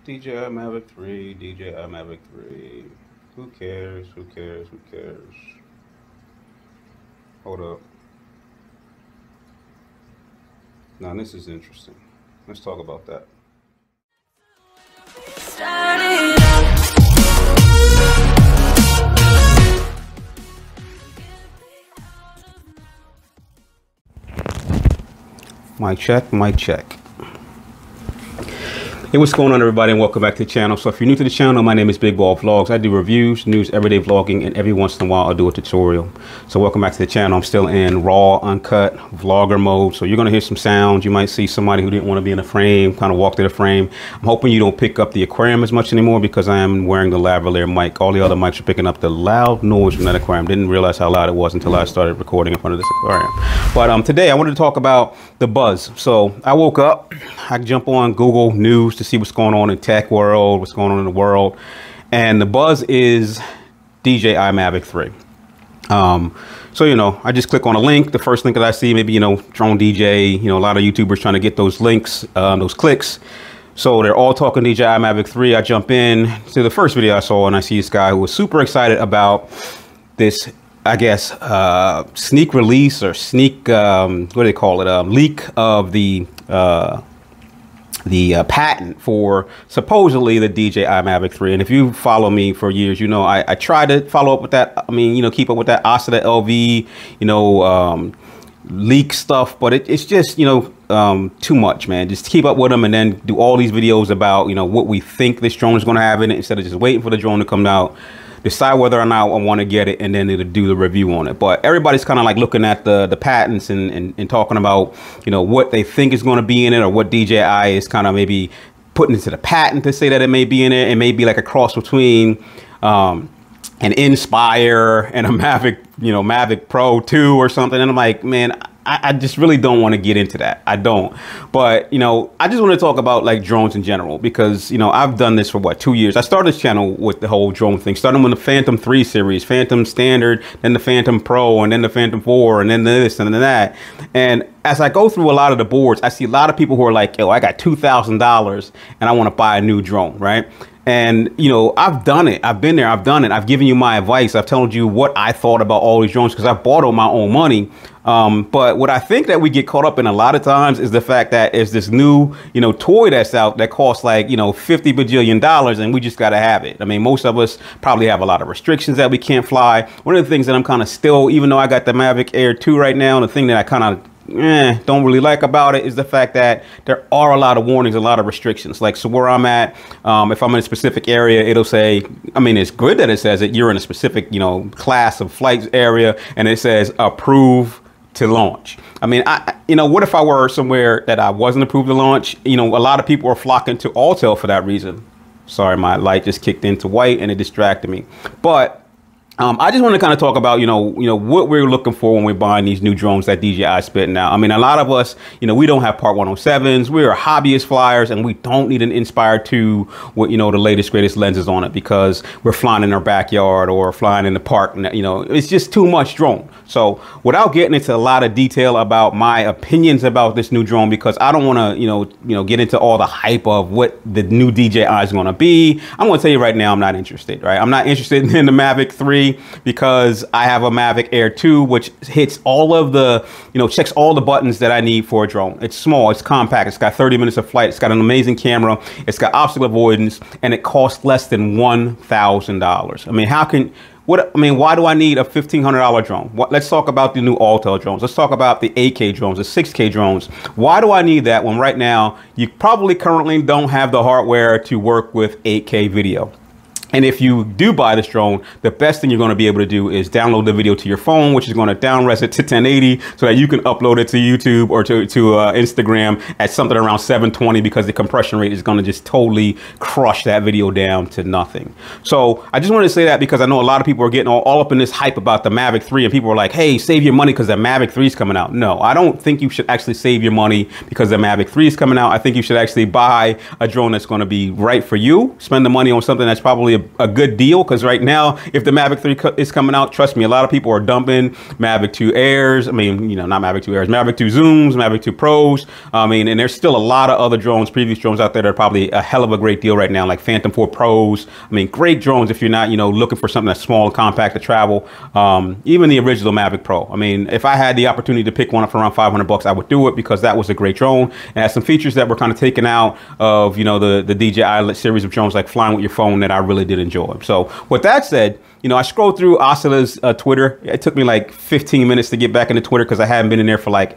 DJI Mavic 3, DJI Mavic 3. Who cares? Who cares? Who cares? Hold up. Now this is interesting. Let's talk about that. Mic check, mic check. Hey, what's going on, everybody, and welcome back to the channel. So if you're new to the channel, my name is Big Ball Vlogs. I do reviews, news, everyday vlogging, and every once in a while I'll do a tutorial. So welcome back to the channel. I'm still in raw, uncut vlogger mode. So you're going to hear some sounds. You might see somebody who didn't want to be in the frame kind of walk to the frame. I'm hoping you don't pick up the aquarium as much anymore because I am wearing the lavalier mic. All the other mics are picking up the loud noise from that aquarium. Didn't realize how loud it was until I started recording in front of this aquarium. But today I wanted to talk about the buzz. So I woke up, I jump on Google News to see what's going on in tech world, what's going on in the world, and the buzz is DJI Mavic 3. So I just click on a link. The first link that I see, maybe drone DJ, a lot of YouTubers trying to get those links, those clicks. So they're all talking DJI Mavic 3. I jump in to the first video I saw, and I see this guy who was super excited about this, I guess, sneak release or sneak, what do they call it, leak of the patent for supposedly the DJI Mavic 3. And if you follow me for years, I try to follow up with that. I mean, keep up with that Asada LV, leak stuff, but it's just, too much, man. Just keep up with them and then do all these videos about, what we think this drone is going to have in it instead of just waiting for the drone to come out, decide whether or not I want to get it, and then it'll do the review on it. But everybody's kind of like looking at the patents and talking about, what they think is going to be in it, or what DJI is kind of maybe putting into the patent to say that it may be in it. It may be like a cross between an Inspire and a Mavic, Mavic Pro 2 or something. And I'm like, man, I just really don't want to get into that. I don't. But, I just want to talk about like drones in general because, I've done this for what, 2 years. I started this channel with the whole drone thing, starting with the Phantom 3 series, Phantom Standard, then the Phantom Pro, and then the Phantom 4, and then this and then that. And as I go through a lot of the boards, I see a lot of people who are like, yo, I got $2,000 and I want to buy a new drone, right? And, I've done it. I've been there. I've done it. I've given you my advice. I've told you what I thought about all these drones because I bought on my own money. But what I think that we get caught up in a lot of times is the fact that it's this new, toy that's out that costs like, $50 bajillion and we just got to have it. I mean, most of us probably have a lot of restrictions that we can't fly. One of the things that I'm kind of still, even though I got the Mavic Air 2 right now, the thing that I kind of don't really like about it is the fact that there are a lot of warnings, a lot of restrictions. Like, so where I'm at, if I'm in a specific area, it'll say, I mean, it's good that it says that you're in a specific, class of flight area, and it says approve to launch. I mean, what if I were somewhere that I wasn't approved to launch? A lot of people are flocking to Autel for that reason. Sorry, my light just kicked into white and it distracted me. But I just want to kind of talk about, what we're looking for when we're buying these new drones that DJI is spitting out. I mean, a lot of us, we don't have Part 107s. We're hobbyist flyers and we don't need an Inspire 2 with, the latest, greatest lenses on it because we're flying in our backyard or flying in the park. It's just too much drone. So without getting into a lot of detail about my opinions about this new drone, because I don't want to, get into all the hype of what the new DJI is going to be. I'm going to tell you right now, I'm not interested, right? I'm not interested in the Mavic 3. Because I have a Mavic Air 2, which hits all of the, checks all the buttons that I need for a drone. It's small, it's compact, it's got 30 minutes of flight, it's got an amazing camera, it's got obstacle avoidance, and it costs less than $1,000. I mean, why do I need a $1,500 drone? Let's talk about the new Autel drones. Let's talk about the 8K drones, the 6K drones. Why do I need that when right now you probably currently don't have the hardware to work with 8K video? And if you do buy this drone, the best thing you're going to be able to do is download the video to your phone, which is going to down-res it to 1080 so that you can upload it to YouTube or to Instagram at something around 720 because the compression rate is going to just totally crush that video down to nothing. So I just wanted to say that because I know a lot of people are getting all up in this hype about the Mavic 3 and people are like, hey, save your money because the Mavic 3 is coming out. No, I don't think you should actually save your money because the Mavic 3 is coming out. I think you should actually buy a drone that's going to be right for you. Spend the money on something that's probably a good deal, because right now, if the Mavic 3 is coming out, trust me, a lot of people are dumping Mavic 2 Airs. I mean, you know, not Mavic 2 Airs, Mavic 2 Zooms, Mavic 2 Pros. I mean, and there's still a lot of other drones, previous drones out there that are probably a hell of a great deal right now, like Phantom 4 Pros. I mean, great drones if you're not, you know, looking for something that's small and compact to travel. Even the original Mavic Pro. I mean, if I had the opportunity to pick one up for around 500 bucks, I would do it, because that was a great drone and has some features that were kind of taken out of, you know, the DJI series of drones, like flying with your phone, that I really did enjoy. So with that said, you know, I scrolled through Oscilla's Twitter. It took me like 15 minutes to get back into Twitter, because I hadn't been in there for like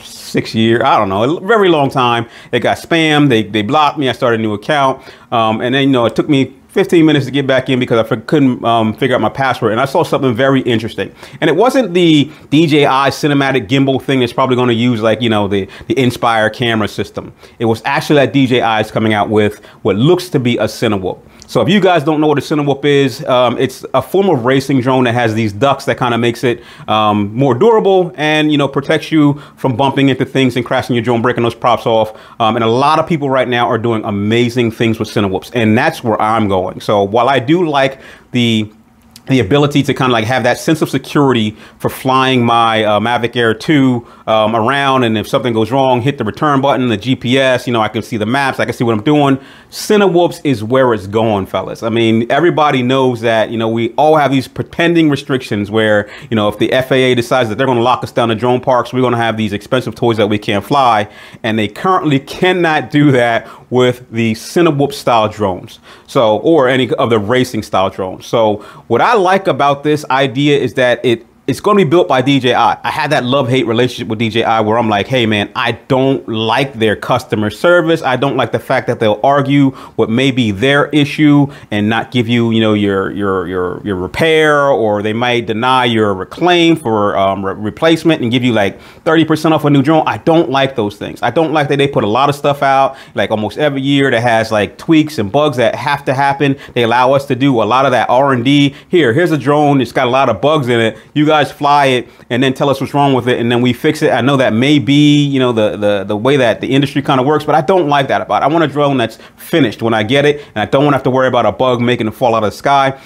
6 years. I don't know, a very long time. It got spammed. They blocked me. I started a new account. And then, you know, it took me 15 minutes to get back in because I couldn't figure out my password. And I saw something very interesting. And it wasn't the DJI cinematic gimbal thing that's probably going to use, like, you know, the Inspire camera system. It was actually that DJI is coming out with what looks to be a Cinewhoop. So if you guys don't know what a Cinewhoop is, it's a form of racing drone that has these ducts that kind of makes it more durable and, you know, protects you from bumping into things and crashing your drone, breaking those props off. And a lot of people right now are doing amazing things with Cinewhoops, and that's where I'm going. So while I do like the ability to kind of like have that sense of security for flying my Mavic Air 2 around, and if something goes wrong, hit the return button, the GPS, you know, I can see the maps, I can see what I'm doing. Cinewhoops is where it's going, fellas. I mean, everybody knows that, you know, we all have these pretending restrictions where, you know, if the FAA decides that they're going to lock us down the drone parks, we're going to have these expensive toys that we can't fly, and they currently cannot do that with the Cinewhoop style drones, so, or any of the racing style drones. So what I like about this idea is that it's going to be built by DJI. I had that love-hate relationship with DJI where I'm like, hey man, I don't like their customer service. I don't like the fact that they'll argue what may be their issue and not give you, you know, your repair, or they might deny your reclaim for replacement and give you like 30% off a new drone. I don't like those things. I don't like that they put a lot of stuff out like almost every year that has like tweaks and bugs that have to happen. They allow us to do a lot of that R&D. Here's a drone. It's got a lot of bugs in it. You guys fly it and then tell us what's wrong with it, and then we fix it. I know that may be, you know, the way that the industry kind of works, but I don't like that about it. I want a drone that's finished when I get it, and I don't want to have to worry about a bug making it fall out of the sky.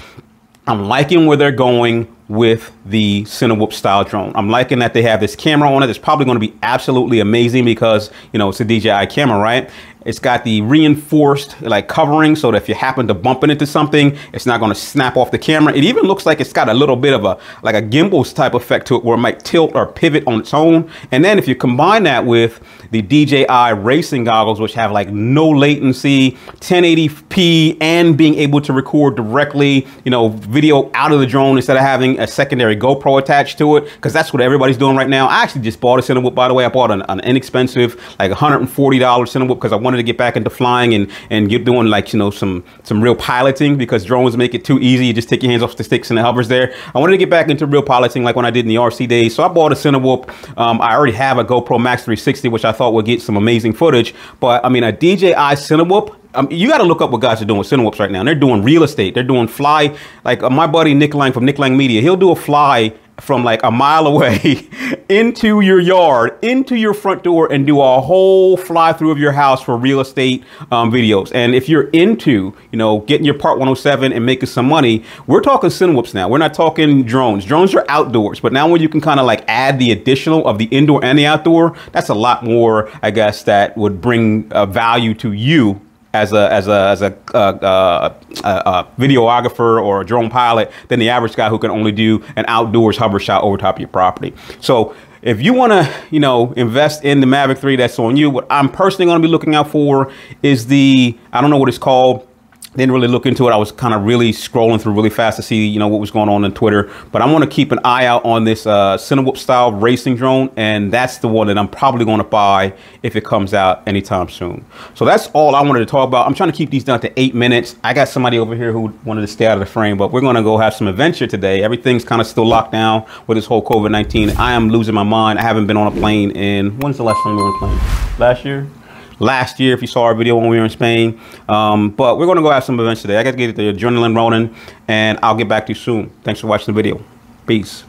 I'm liking where they're going with the Cinewhoop style drone. I'm liking that they have this camera on it. It's probably going to be absolutely amazing because, you know, it's a DJI camera, right? It's got the reinforced like covering so that if you happen to bump into something, it's not going to snap off the camera. It even looks like it's got a little bit of a like a gimbal type effect to it where it might tilt or pivot on its own. And then if you combine that with the DJI racing goggles, which have like no latency, 1080p, and being able to record directly, you know, video out of the drone instead of having a secondary GoPro attached to it, because that's what everybody's doing right now. I actually just bought a Cinewhoop, by the way. I bought an inexpensive, like $140 Cinewhoop because I wanted to get back into flying and get doing like, you know, some real piloting, because drones make it too easy. You just take your hands off the sticks and it hovers there. I wanted to get back into real piloting like when I did in the RC days. So I bought a Cinewhoop. I already have a GoPro Max 360, which I thought would get some amazing footage. But I mean, a DJI Cinewhoop, you got to look up what guys are doing with Cinewhoops right now. And they're doing real estate. They're doing fly. Like my buddy Nick Lang from Nick Lang Media, he'll do a fly from like a mile away into your yard, into your front door, and do a whole fly through of your house for real estate videos. And if you're into, you know, getting your Part 107 and making some money, we're talking Cinewhoops now. We're not talking drones. Drones are outdoors, but now when you can kind of like add the additional of the indoor and the outdoor, that's a lot more, I guess, that would bring value to you as a videographer or a drone pilot than the average guy who can only do an outdoors hover shot over top of your property. So if you want to, you know, invest in the Mavic 3, that's on you. What I'm personally going to be looking out for is the, I don't know what it's called. Didn't really look into it. I was kind of really scrolling through really fast to see, you know, what was going on Twitter. But I want to keep an eye out on this Cinewhoop style racing drone, and that's the one that I'm probably going to buy if it comes out anytime soon. So that's all I wanted to talk about. I'm trying to keep these down to 8 minutes. I got somebody over here who wanted to stay out of the frame, but we're going to go have some adventure today. Everything's kind of still locked down with this whole COVID-19. I am losing my mind. I haven't been on a plane in, when's the last time we were on a plane? Last year, if you saw our video when we were in Spain. But we're going to go have some events today. I got to get the adrenaline rolling, and I'll get back to you soon. Thanks for watching the video. Peace.